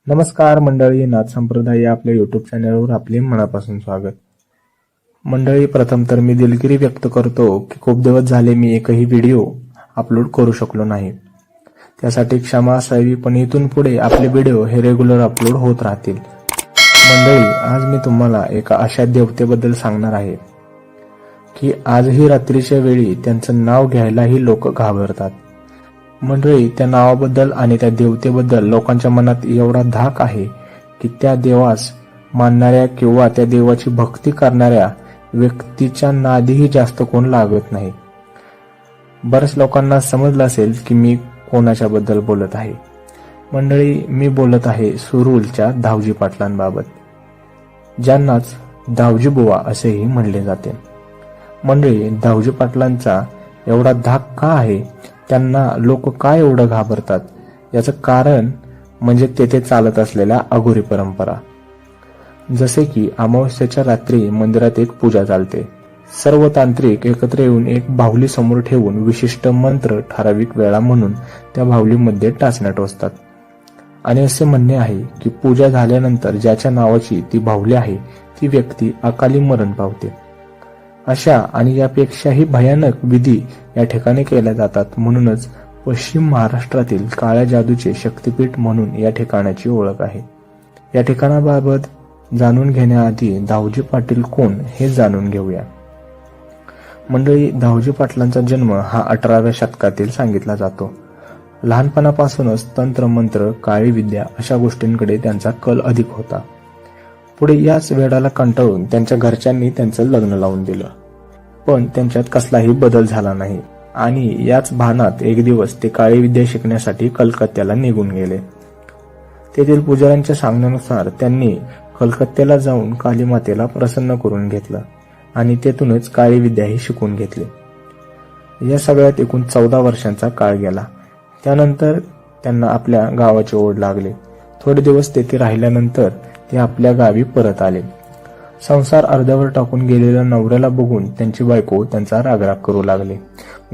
नमस्कार मंडळी, नाथ संप्रदाय या आपल्या युट्यूब चॅनलवर आपले मनापासून स्वागत. मंडळी, प्रथम तर मी दिलगिरी व्यक्त करतो की खूप दिवस झाले मी एकही व्हिडिओ अपलोड करू शकलो नाही. त्यासाठी क्षमा असावी, पण इथून पुढे आपले व्हिडिओ हे रेग्युलर अपलोड होत राहतील. मंडळी, आज मी तुम्हाला एका अशा देवतेबद्दल सांगणार आहे की आजही रात्रीच्या वेळी त्यांचं नाव घ्यायलाही लोक घाबरतात. मंडळी, त्या नावाबद्दल आणि त्या देवतेबद्दल लोकांच्या मनात एवढा धाक आहे की त्या देवास मानणाऱ्या किंवा त्या देवाची भक्ती करणाऱ्या व्यक्तीच्या नादीही जास्त कोण लागत नाही. बऱ्याच लोकांना समजलं असेल की मी कोणाच्या बद्दल बोलत आहे. मंडळी, मी बोलत आहे सुरूलच्या धावजी पाटलांबाबत, ज्यांनाच धावजी बुवा असेही म्हणले जाते. मंडळी, धावजी पाटलांचा एवढा धाक का आहे, त्यांना लोक काय एवढं घाबरतात, याचं कारण म्हणजे तेथे चालत असलेल्या अघोरी परंपरा. जसे की अमावस्येच्या रात्री मंदिरात एक पूजा चालते. सर्व तांत्रिक एकत्र येऊन एक बाहुली समोर ठेवून विशिष्ट मंत्र ठराविक वेळा म्हणून त्या बाहुलीमध्ये टाचण्या टोचतात. आणि असे म्हणणे आहे की पूजा झाल्यानंतर ज्याच्या नावाची ती बाहुली आहे ती व्यक्ती अकाली मरण पावते. अशा आणि यापेक्षाही भयानक विधी या ठिकाणी केल्या जातात. म्हणूनच पश्चिम महाराष्ट्रातील काळ्या जादूचे शक्तिपीठ म्हणून या ठिकाणाची ओळख आहे. या ठिकाणाबाबत जाणून घेण्याआधी धावजी पाटील कोण हे जाणून घेऊया. मंडळी, धावजी पाटलांचा जन्म हा 18व्या शतकातील सांगितला जातो. लहानपणापासूनच तंत्र मंत्र, काळी विद्या अशा गोष्टींकडे त्यांचा कल अधिक होता. पुढे याच वेडाला कंटाळून त्यांच्या घरच्यांनी त्यांचं लग्न लावून दिलं, पण त्यांच्यात कसलाही बदल झाला नाही. आणि याच भानात एक दिवस ते काळी विद्या शिकण्यासाठी कलकत्त्याला निघून गेले. तेथील पुजाऱ्यांच्या सांगण्यानुसार त्यांनी कलकत्त्याला जाऊन कालीमातेला प्रसन्न करून घेतलं आणि तेथूनच काळी विद्याही शिकून घेतली. या सगळ्यात एकूण 14 वर्षांचा काळ गेला. त्यानंतर त्यांना आपल्या गावाची ओढ लागली. थोडे दिवस तेथे राहिल्यानंतर ते आपल्या गावी परत आले. संसार अर्ध्यावर टाकून गेलेल्या नवऱ्याला बघून त्यांची बायको त्यांचा रागराग करू लागली.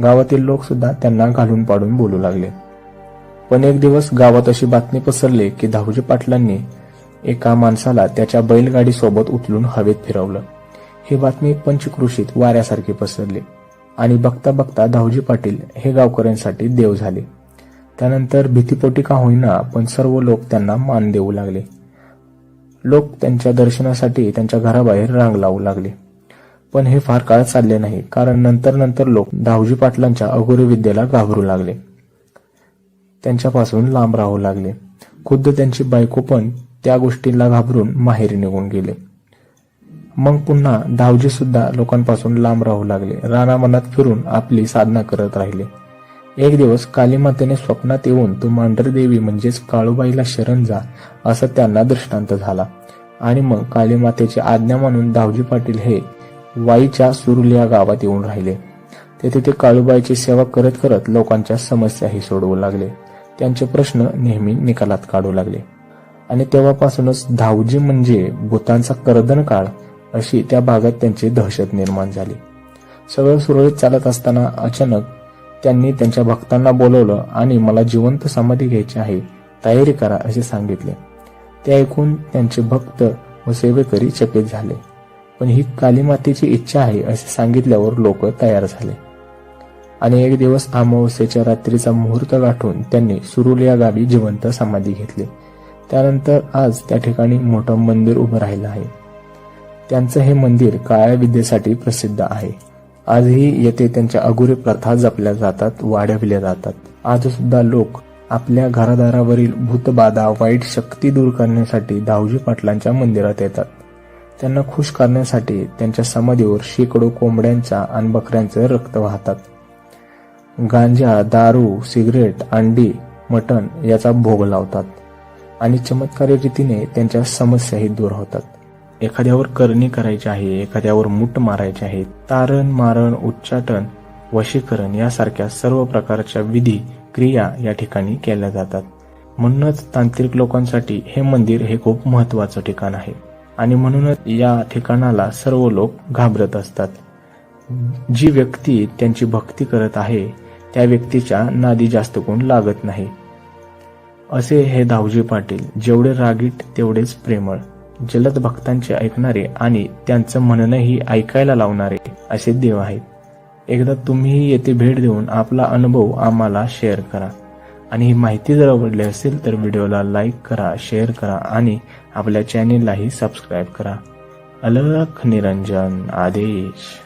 गावातील लोक सुद्धा त्यांना घालून पाडून बोलू लागले. पण एक दिवस गावात अशी बातमी पसरली की धावजी पाटलांनी एका माणसाला त्याच्या बैलगाडी सोबत उचलून हवेत फिरवलं. ही बातमी पंचक्रोशीत वाऱ्यासारखी पसरली आणि बघता बघता धावजी पाटील हे गावकऱ्यांसाठी देव झाले. त्यानंतर भीतीपोटी का होईना पण सर्व लोक त्यांना मान देऊ लागले. लोक त्यांच्या दर्शनासाठी त्यांच्या घराबाहेर रांग लावू लागले. पण हे फार काळ चालले नाही, कारण नंतर लोक धावजी पाटलांच्या अघोरी विद्येला घाबरू लागले. त्यांच्यापासून लांब राहू लागले. खुद्द त्यांची बायको पण त्या गोष्टीला घाबरून माहेरी निघून गेले. मग पुन्हा धावजी सुद्धा लोकांपासून लांब राहू लागले. रानामनात फिरून आपली साधना करत राहिले. एक दिवस कालीमातेने स्वप्नात येऊन तू मांढरदेवी म्हणजेच काळूबाईला शरण जा असं त्यांना दृष्टांत झाला. आणि मग कालीमातेची आज्ञा मानून धावजी पाटील हे वाईच्या सुरुल या गावात येऊन राहिले. तेथे ते काळूबाईची सेवा करत करत लोकांच्या समस्याही सोडवू लागले. त्यांचे प्रश्न नेहमी निकालात काढू लागले. आणि तेव्हापासूनच धावजी म्हणजे भूतांचा कर्दन काळ अशी त्या भागात त्यांची दहशत निर्माण झाली. सगळं सुरळीत चालत असताना अचानक त्यांनी त्यांच्या भक्तांना बोलवलं आणि मला जिवंत समाधी घ्यायची आहे, तयारी करा असे सांगितले. ते ऐकून त्यांचे भक्त व सेवेकरी चकित झाले. पण ही कालीमातेची इच्छा आहे असे सांगितल्यावर लोक तयार झाले. आणि एक दिवस अमावस्येच्या रात्रीचा मुहूर्त गाठून त्यांनी सुरुल या गावी जिवंत समाधी घेतली. त्यानंतर आज त्या ठिकाणी मोठं मंदिर उभं राहिलं आहे. त्यांचं हे मंदिर काळ्या विद्येसाठी प्रसिद्ध आहे. आजही येथे त्यांच्या अघोरी प्रथा जपल्या जातात, वाढविल्या जातात. आज सुद्धा लोक आपल्या घरादारावरील भूतबाधा, वाईट शक्ती दूर करण्यासाठी धावजी पाटलांच्या मंदिरात येतात. त्यांना खुश करण्यासाठी त्यांच्या समाधीवर शेकडो कोंबड्यांचा आणि बकऱ्यांचं रक्त वाहतात. गांजा, दारू, सिगरेट, अंडी, मटण याचा भोग लावतात आणि चमत्कारी रीतीने त्यांच्या समस्याही दूर होतात. एखाद्यावर करणी करायची आहे, एखाद्यावर मूठ मारायचे आहे, तारण मारण, उच्चाटन, वशीकरण यासारख्या सर्व प्रकारच्या विधी क्रिया या ठिकाणी केल्या जातात. म्हणूनच तांत्रिक लोकांसाठी हे मंदिर हे खूप महत्वाचं ठिकाण आहे आणि म्हणूनच या ठिकाणाला सर्व लोक घाबरत असतात. जी व्यक्ती त्यांची भक्ती करत आहे त्या व्यक्तीच्या नादी जास्त कोण लागत नाही. असे हे दाऊजी पाटील, जेवढे रागीट तेवढेच प्रेमळ, जलद भक्तांचे ऐकणारे आणि त्यांचं म्हणणंही ऐकायला लावणारे असे देव आहेत. एकदा तुम्हीही येथे भेट देऊन आपला अनुभव आम्हाला शेअर करा. आणि ही माहिती जर आवडली असेल तर व्हिडिओला लाईक करा, शेअर करा आणि आपल्या चॅनेललाही सबस्क्राईब करा. अलख निरंजन आदेश.